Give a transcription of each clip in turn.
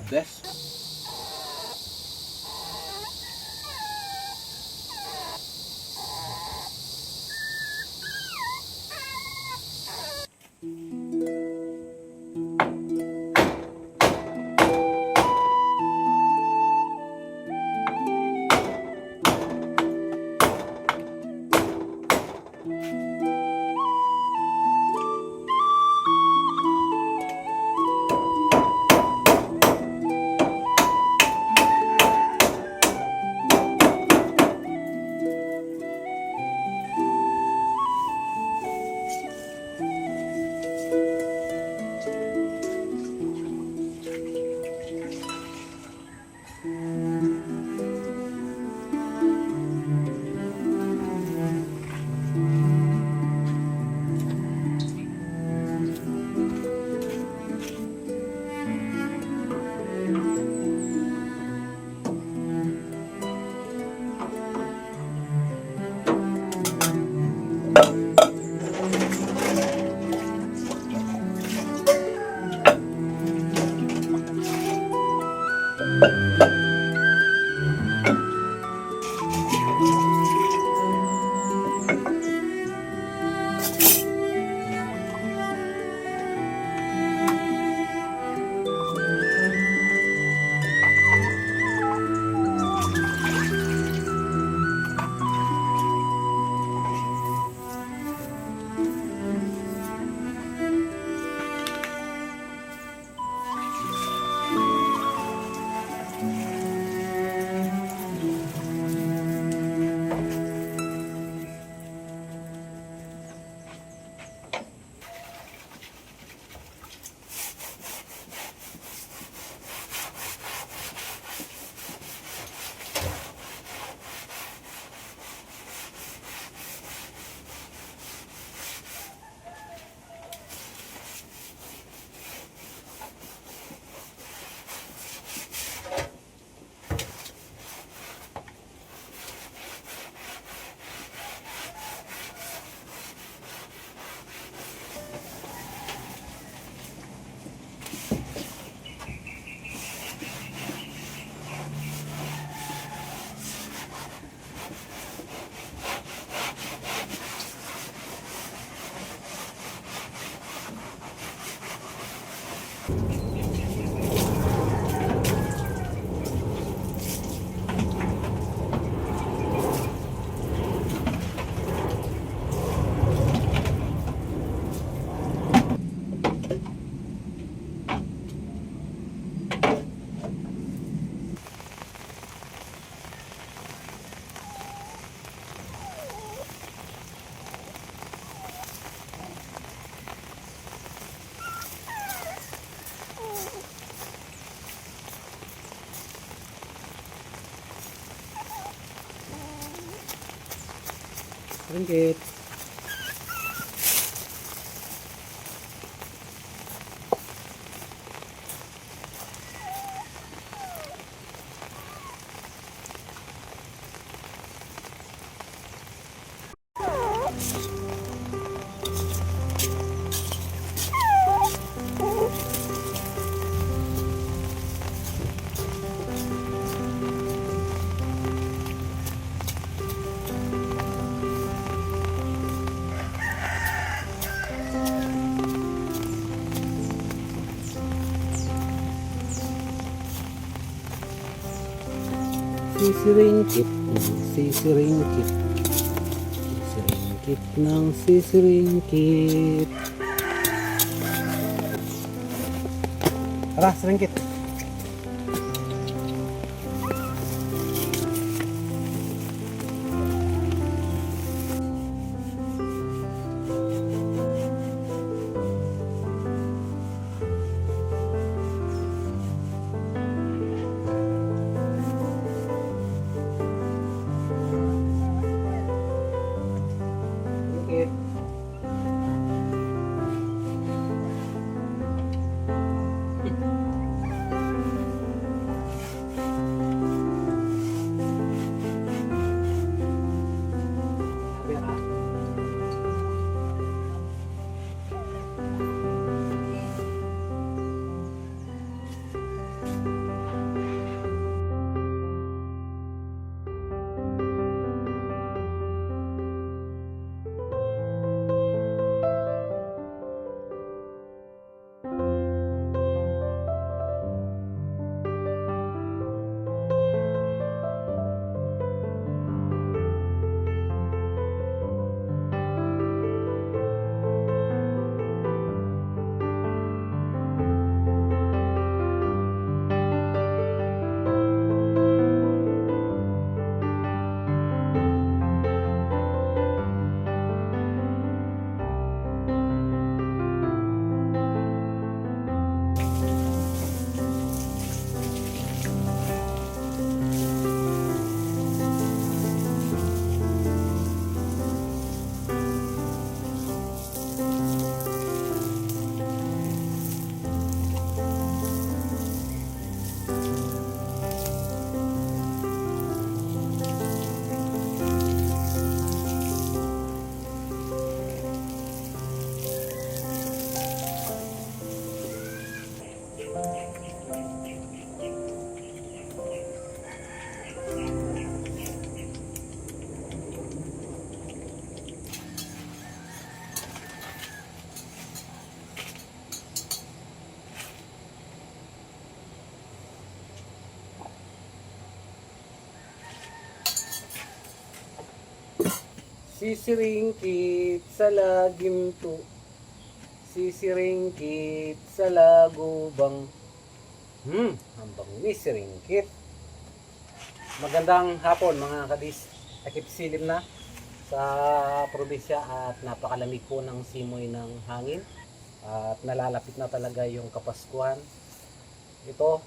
God bless. Ringgit. Sisiringkit ng sisiringkit, sisiringkit ng sisiringkit. Tara, siringkit. Sisiringkit sa lagimto, sisiringkit sa lagubang. Ang bangis siringkit. Magandang hapon mga kadis. Takip silim na sa probinsya at napakalamig po ng simoy ng hangin. At nalalapit na talaga yung Kapaskuhan. Ito,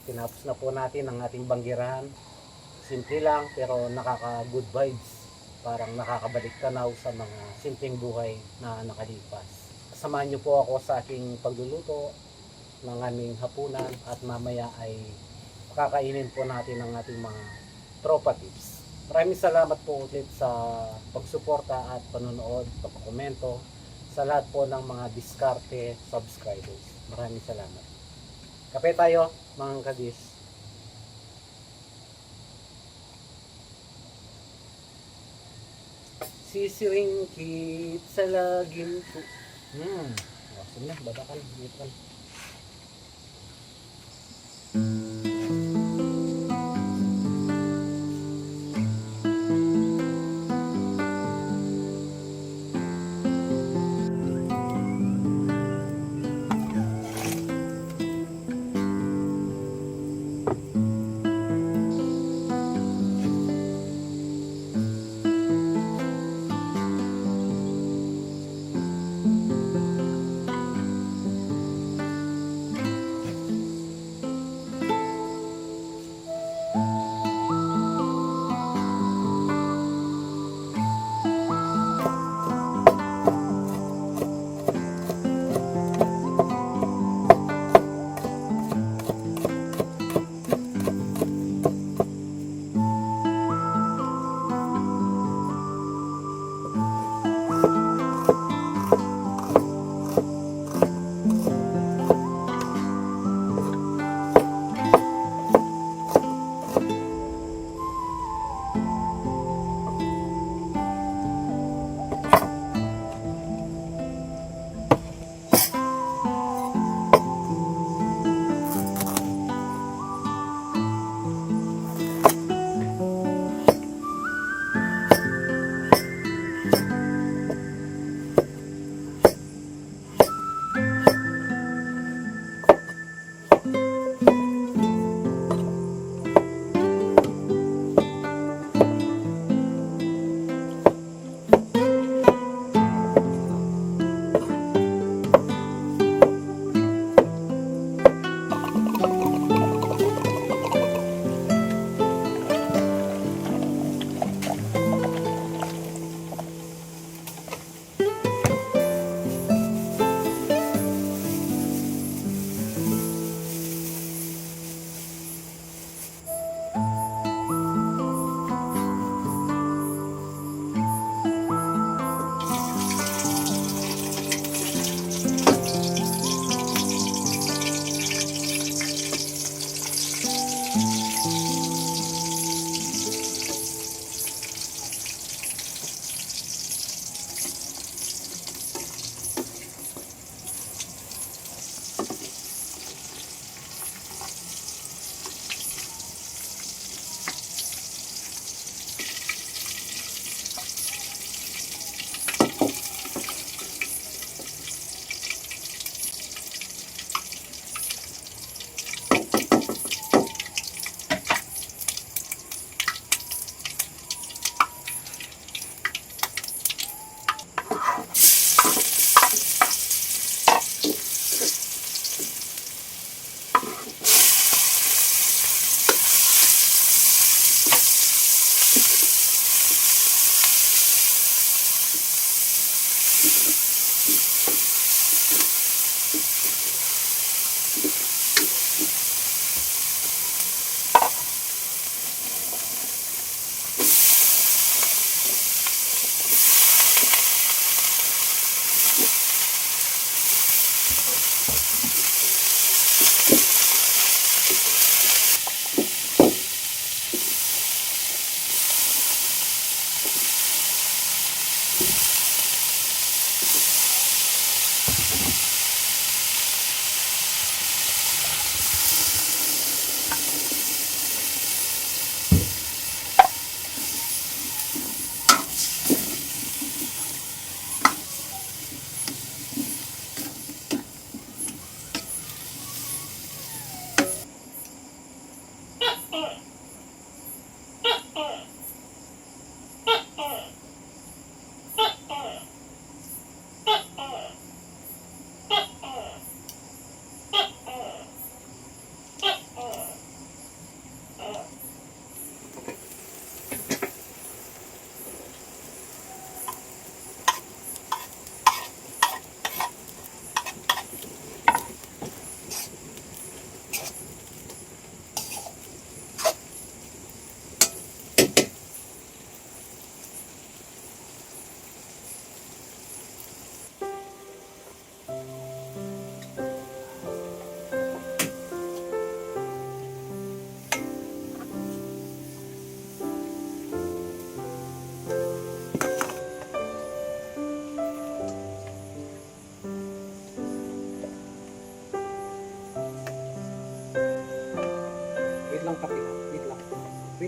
tinapos na po natin ang ating banggirahan. Simple lang pero nakaka-good vibes. Parang nakakabalik tanaw sa mga simpleng buhay na nakalipas. Samahan niyo po ako sa aking pagluluto ng aming hapunan at mamaya ay kakainin po natin ang ating mga tropa tips. Maraming salamat po ulit sa pagsuporta at panonood, pagkomento sa lahat po ng mga diskarte subscribers. Maraming salamat. Kape tayo mga kadis. Sisiringkit sa lagimto. Awesome na, babakal, babakal.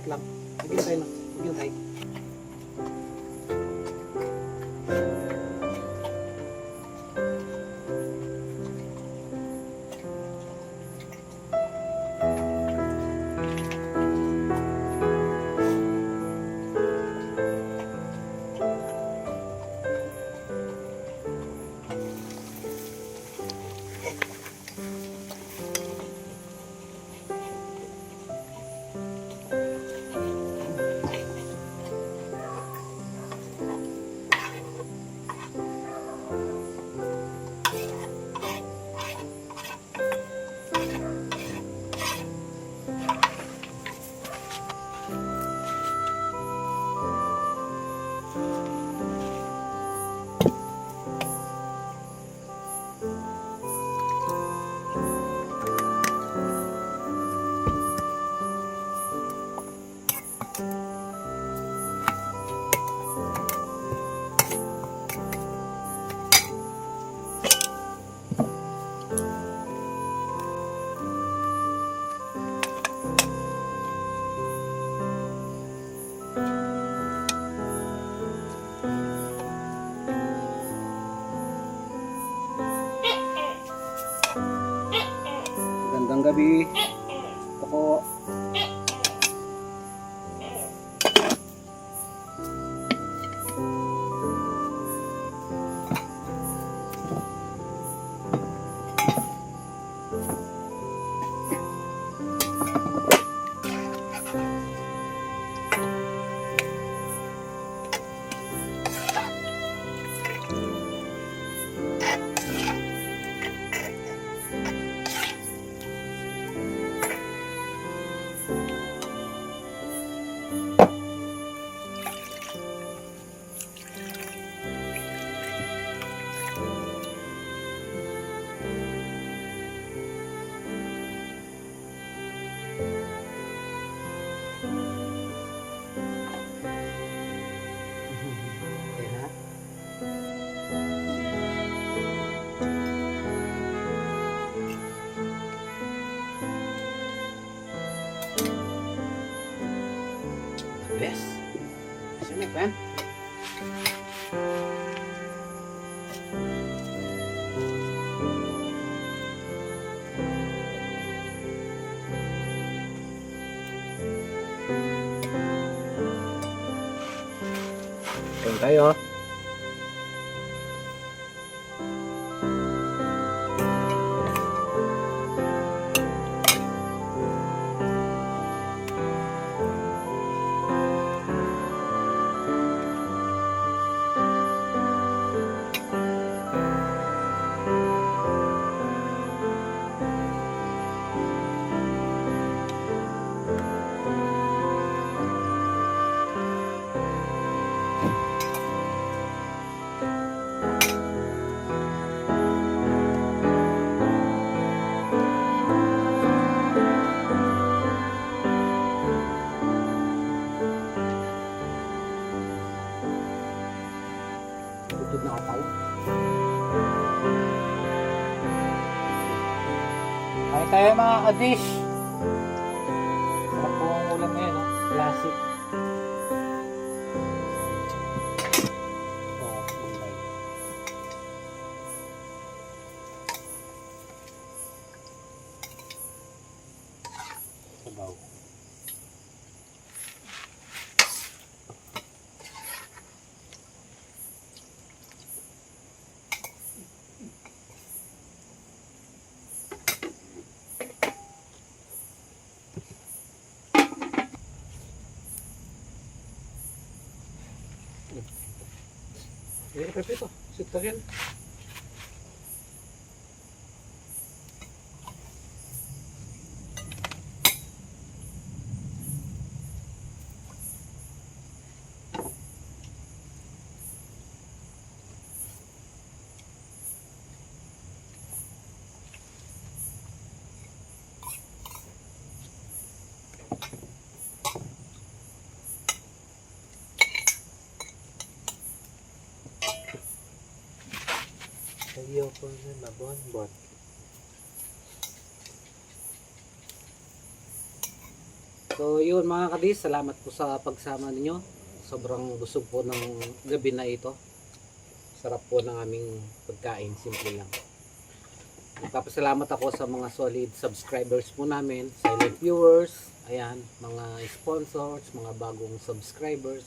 Saglit lang. Maghintay na. Maghintay. Magandang gabi. Ako. Okay na. The best. Sino pa? Kain tayo. Tutod na kataw. Ay tayo mga ka-dish. Sarap po ang ulam ngayon, no? Classic. Oh, okay. Sabaw. Ini perfecto, si está bien. Ayoko na mabonbon. So yun mga kadis, salamat po sa pagsama ninyo. Sobrang busog po ng gabi na ito. Sarap po ng aming pagkain, simple lang. Nagpapasalamat ako sa mga solid subscribers po namin, silent viewers, ayan, mga sponsors, mga bagong subscribers.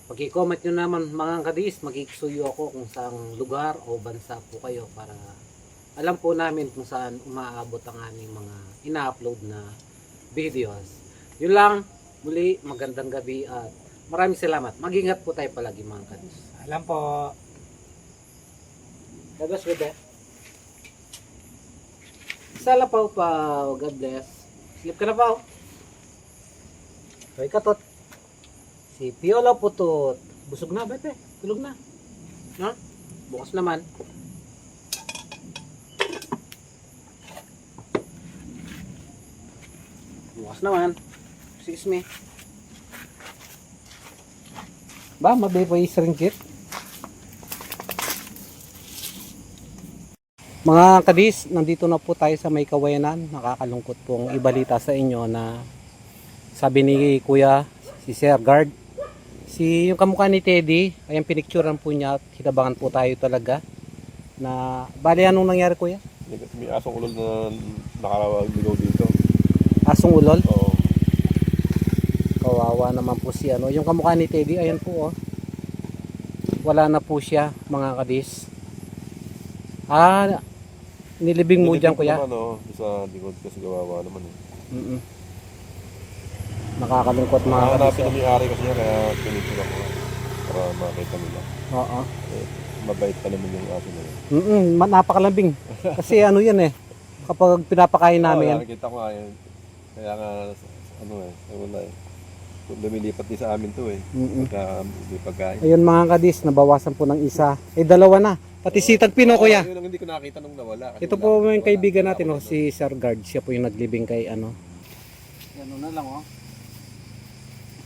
Pag-i-comment nyo naman mga kadis, magkikisuyo ako kung saang lugar o bansa po kayo para alam po namin kung saan umaabot ang aming mga ina-upload na videos. Yun lang, muli magandang gabi at maraming salamat. Mag-ingat po tayo palagi mga kadis. Alam po. God bless with that. Sala pa. God bless. Sleep ka na pa. Hoy katot. Si Piolo Putot. Busog na ba ito? Tulog na. Ha? Bukas naman. Bukas naman. Excuse me. Ba, mabe po yung ringgit. Mga kadis, nandito na po tayo sa may kawayanan. Nakakalungkot pong ibalita sa inyo na sabi ni Kuya, si Sir Guard, yung kamukha ni Teddy, ayang pinicturean po niya at hinabangan po tayo talaga. Na, bali anong nangyari Kuya? May asong ulol na nakaligaw dito. Asong ulol? Oo. Kawawa naman po si yung kamukha ni Teddy, ayan po wala na po siya mga kadis. Nilibing mo dyan Kuya? Naman, sa likod kasi gawawa naman Nakakalungkot mga kadis. Hanapin na may-ari kasi niya kaya pinicture ako para makita nila. Oo. Mabait pa naman yung aso na yun. Napakalambing. Kasi yan kapag pinapakain namin. Nakikita ko nga yun. Kaya nga, wala lumilipat din sa amin to Pagka may pagkain. Ayun mga kadis, nabawasan po ng isa. Dalawa na. Pati si Tagpino Kuya. Yun ang hindi ko nakita nung nawala. Ito po yung kaibigan natin si Sir Guard. Siya po yung naglibing kay Yan na lang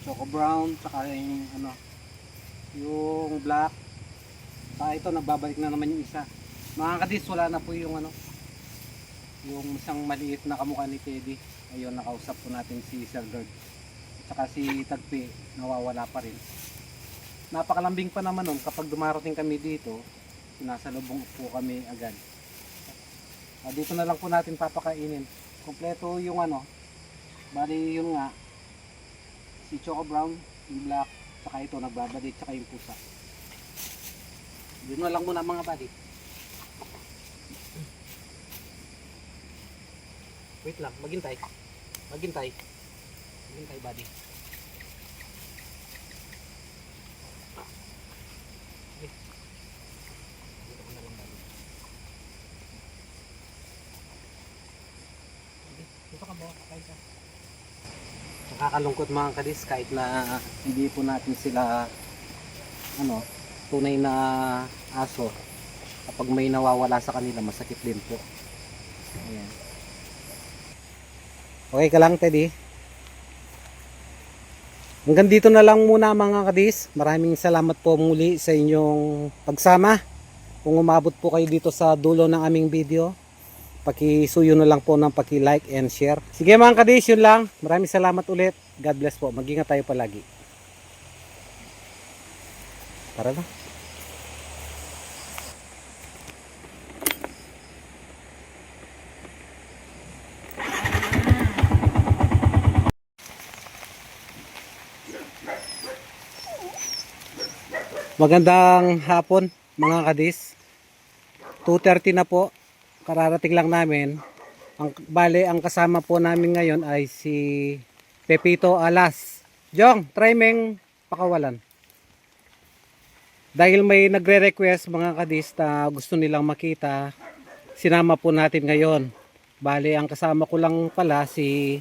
Choco brown, saka yung black. Saka ito, nagbabalik na naman yung isa. Mga kadis, wala na po yung yung isang maliit na kamukha ni Teddy. Ayun, nakausap po natin si Sir Guard. Saka si Tagpi, nawawala pa rin. Napakalambing pa naman kapag dumarating kami dito, sinasalubong po kami agad. Dito na lang po natin papakainin. Kompleto yung bali yun nga, si Choco Brown, yung black, saka ito nagbabalik, saka yung pusa. Yun na lang muna mga buddy. Wait lang, maghintay. Maghintay buddy. Nakakalungkot mga kadis kahit na hindi po natin sila tunay na aso, kapag may nawawala sa kanila masakit din po. Ayan. Okay ka lang Teddy? Hanggang dito na lang muna mga kadis. Maraming salamat po muli sa inyong pagsama. Kung umabot po kayo dito sa dulo ng aming video, pakisuyo na lang po ng paki-like and share. Sige mga kadis, yun lang. Maraming salamat ulit. God bless po. Mag-ingat tayo palagi. Tara na. Magandang hapon mga kadis. 2:30 na po. Kararating lang namin. Ang kasama po namin ngayon ay si Pepito Alas. Jong, try meng pakawalan. Dahil may nagre-request mga kadis na gusto nilang makita, sinama po natin ngayon. Bale, ang kasama ko lang pala si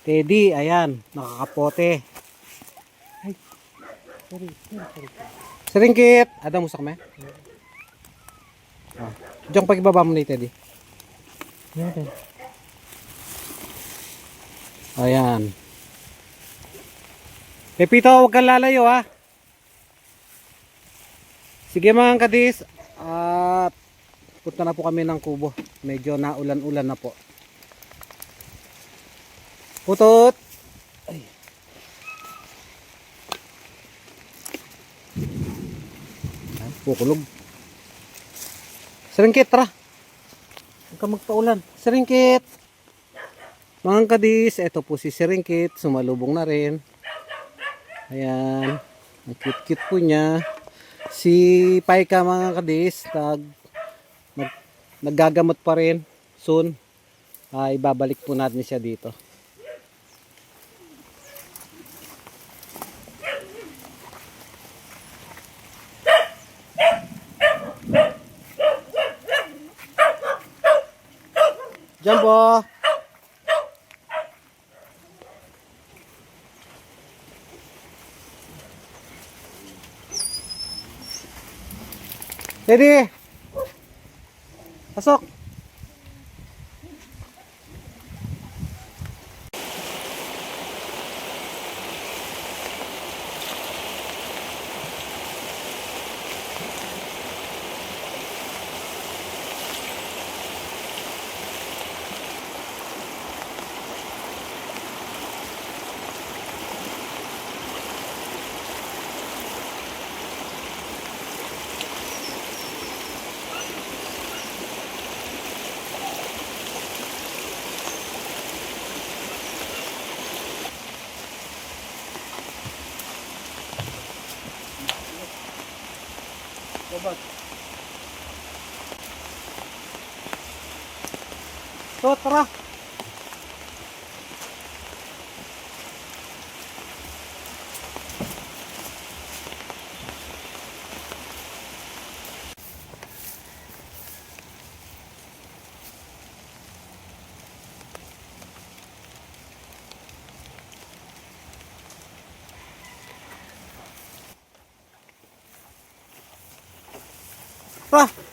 Teddy. Ayan, nakakapote. Ay, sorry. Seringkit. Ada musak me? Jong, pagibaba mo na Teddy. Ayan. Pepito, huwag kang lalayo ha. Sige mga kadis. Punta na po kami ng kubo. Medyo naulan-ulan na po. Putot! Ay. Ay, kukulog. Seringkit, tara. Huwag ka magpaulan. Seringkit! Mga kadis, eto po si Seringkit. Sumalubong na rin. Ayan. Ang cute-cute po niya. Si Paika mga kadis, naggagamot pa rin. Soon, ibabalik po natin siya dito. Jumbo! Ready? Pasok! So, tara! Tara!